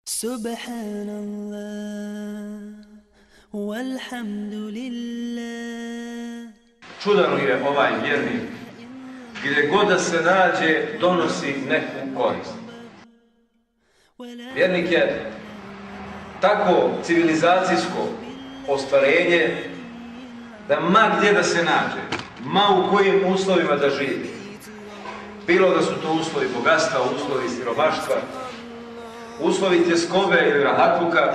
Subhanallah, walhamdulillah. Čudan li je ovaj vjernik, gdje god da se nađe, donosi neku korist. Vjernik je tako civilizacijsko ostvarenje da ma gdje da se nađe, ma u kojim uslovima da živi, bilo da su to uslovi bogatstva, uslovi siromaštva, uslovi tjeskobe ili rahatluka,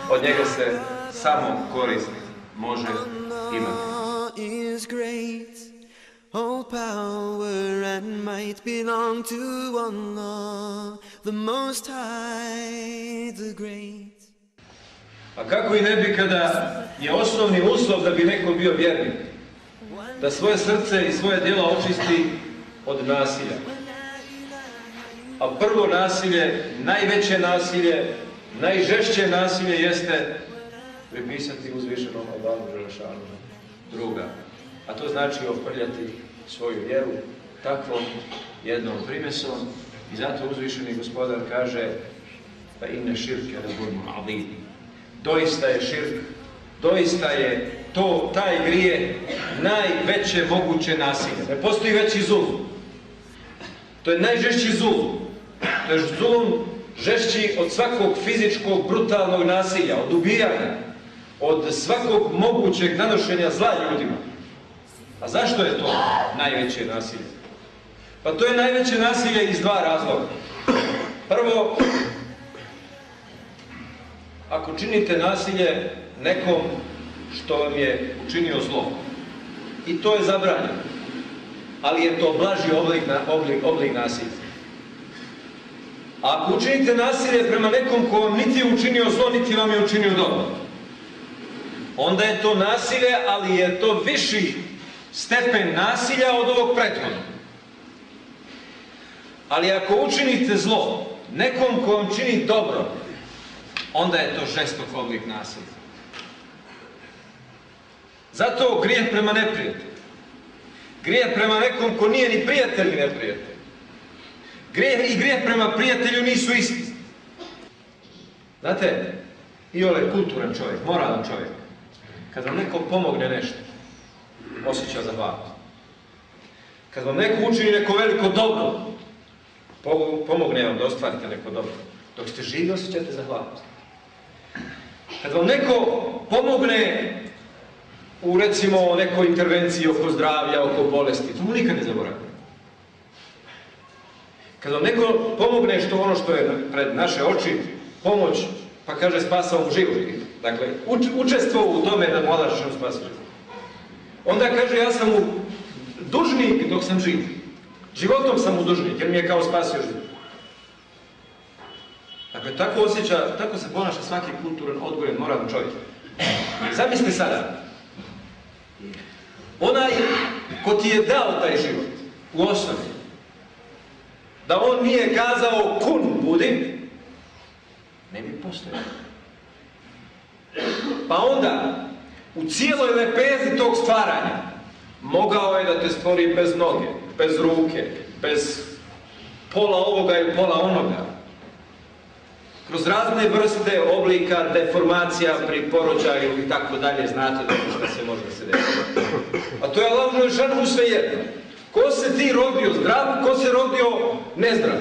od njega se samo korist može imati. All power and might belong to Allah, the Most High, the Great. A kako i ne bi kada je osnovni uslov da bi neko bio vjernik, da svoje srce i svoje djela očisti od nasilja. A prvo nasilje, najveće nasilje, najžešće nasilje jeste pripisati uzvišenom Allahu dželešanu druga. A to znači ofrljati svoju vjeru takvom jednom primesom. I zato uzvišeni gospodar kaže da inne širke rezulmun adim. Doista je širk, doista je taj grije najveće moguće nasilje. Ne postoji veći zulum. To je najžešći zulum. To je zulum žešći od svakog fizičkog brutalnog nasilja, od ubijanja, od svakog mogućeg nanošenja zla ljudima. A zašto je to najveće nasilje? Pa to je najveće nasilje iz dva razloga. Prvo, ako činite nasilje nekom što vam je učinio zlo, i to je zabranjeno, ali je to blaži oblik nasilja. A ako učinite nasilje prema nekom ko vam niti je učinio zlo, niti vam je učinio dobro, onda je to nasilje, ali je to viši stepen nasilja od ovog prethodnog. Ali ako učinite zlo nekom ko vam čini dobro, onda je to žestok oblik nasilja. Zato grijeh prema neprijatelju, grijeh prema nekom ko nije ni prijatelj ni neprijatelj, grijeh i grijeh prema prijatelju nisu isti. Znate, iole kulturan čovjek, moralan čovjek, kad vam neko pomogne nešto, osjeća zahvalnost. Kad vam neko učini neko veliko dobro, pomogne vam da ostvarite neko dobro, dok ste živi osjećate zahvalnost. Kad vam neko pomogne u recimo nekoj intervenciji oko zdravlja, oko bolesti, to mu nikad ne zaboravite. Kad vam neko pomogne što je pred naše oči, pomoć, pa kaže spasao mu život. Dakle, učestvovao u tome da mu Allah spasi život. Onda kaže, ja sam mu dužnik dok sam živ. Životom sam mu dužnik, jer mi je kao spasio život. Dakle, tako se ponaša svaki kulturan, odgojen, moralan čovjek. Zamisli sada, onaj ko ti je dao taj život u osnovi, da on nije kazao kun budi, ne bi postojao. Pa onda, u cijeloj lepezi tog stvaranja, mogao je da te stvori bez noge, bez ruke, bez pola ovoga i pola onoga. Kroz razne vrste oblika, deformacija pri porođaju i tako dalje, znate da što se može da se desi. A to je Allah dželešanu svejedno. Ko se ti rodio zdrav, ko se rodio nezdrav.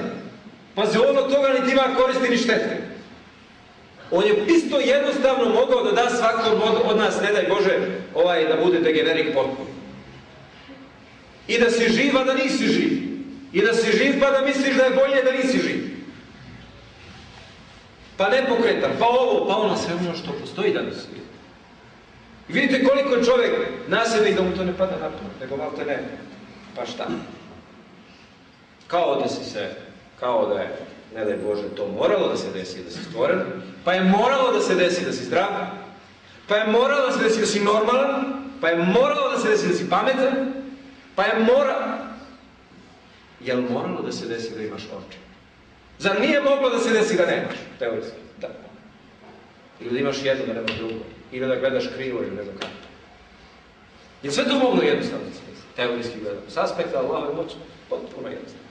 Pazi, on od toga niti ima koristi ni štete. On je isto jednostavno mogao da da svakom od nas, ne daj Bože, da bude degenerik potpuno. I da si živ, a da nisi živ. I da si živ, pa da misliš da je bolje da nisi živ. Pa nepokretan, pa ovo, pa ono, sve ono što postoji danas. I vidite koliko je čovjek nasilnik da mu to ne pada na pamet, nego malo te ne. Pa šta? Kao da je, ne daj Bože, to moralo da se desi da si stvoren, pa je moralo da se desi da si zdrav, pa je moralo da se desi da si normalan, pa je moralo da se desi da si pametan, pa je Jel moralo da se desi da imaš oči? Zar nije moglo da se desi da nemaš? Teorijski, da. Ili da imaš jedno, da nemaš drugo. Ili da gledaš krivo, ili ne znam kako. Je sve to moglo jednostavno da se desi? Teorijski gledano. S aspekta Allahove moći, potpuno jednostavno.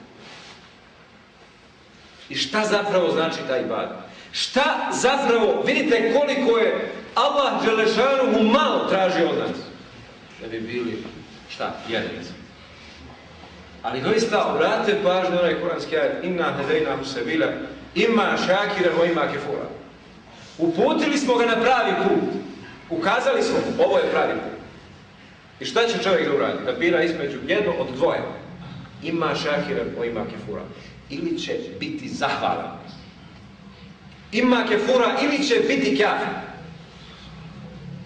I šta zapravo znači taj ibadet? Šta zapravo, vidite koliko je Allah dželešanuhu malo traži od nas da bi bili, šta, vjernici. Ali doista obratite pažnju na onaj kuranski ajet inna hedejnahu sebila ima šakiran wa ima kefura. Uputili smo ga na pravi put. Ukazali smo mu, ovo je pravi put. I šta će čovjek da uradi? Da bira između jedno od dvoje. Ima šakiran wa ima kefura. Ili će biti zahvalan. Ima kefura ili će biti kafir.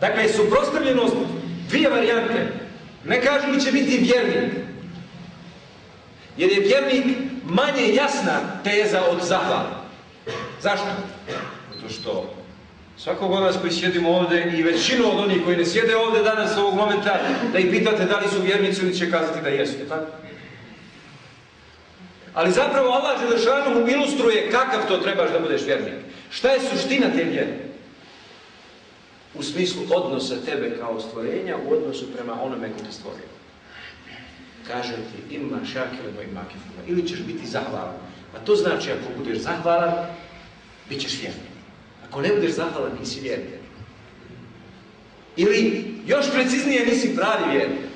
Dakle, suprotstavljenost dvije varijante. Ne kaže li će biti vjernik. Jer je vjernik manje jasna teza od zahvala. Zašto? Zato što svakog od nas koji sjedimo ovdje i većinu od onih koji ne sjede ovdje danas ovog momenta, da ih pitate da li su vjernici ili će kazati da jesu. Tako? Ali zapravo Allah dželešanuhu ilustruje kakav to trebaš da budeš vjernik. Šta je suština te vjere? U smislu odnosa tebe kao stvorenja u odnosu prema onome ko te stvorio. Kaže ti ima šakiran wa ima kefura. Ili ćeš biti zahvalan. A to znači ako budeš zahvalan, bit ćeš vjernik. Ako ne budeš zahvalan, nisi vjernik. Ili još preciznije nisi pravi vjernik.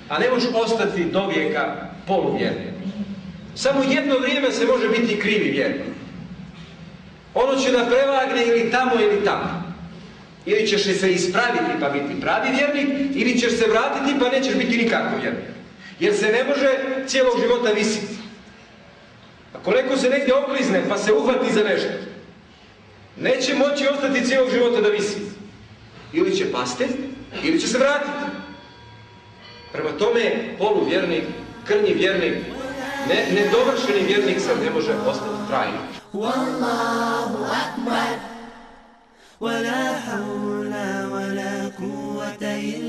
A ne možeš ostati do vijeka poluvjernik. Samo jedno vrijeme se može biti krivi vjernik. Ono će da prevagne ili tamo ili tamo. Ili ćeš se ispraviti pa biti pravi vjernik, ili ćeš se vratiti pa nećeš biti nikako vjernik. Jer se ne može cijelog života visiti. Ako neko se negdje oklizne pa se uhvati za nešto, neće moći ostati cijelog života da visi. Ili će pasti, ili će se vratiti. Prema tome, poluvjernik, krnji vjernik, nedovršeni vjernik se ne može ostati trajno. Wallahu akbar, wa la hawla wa la quwwata illa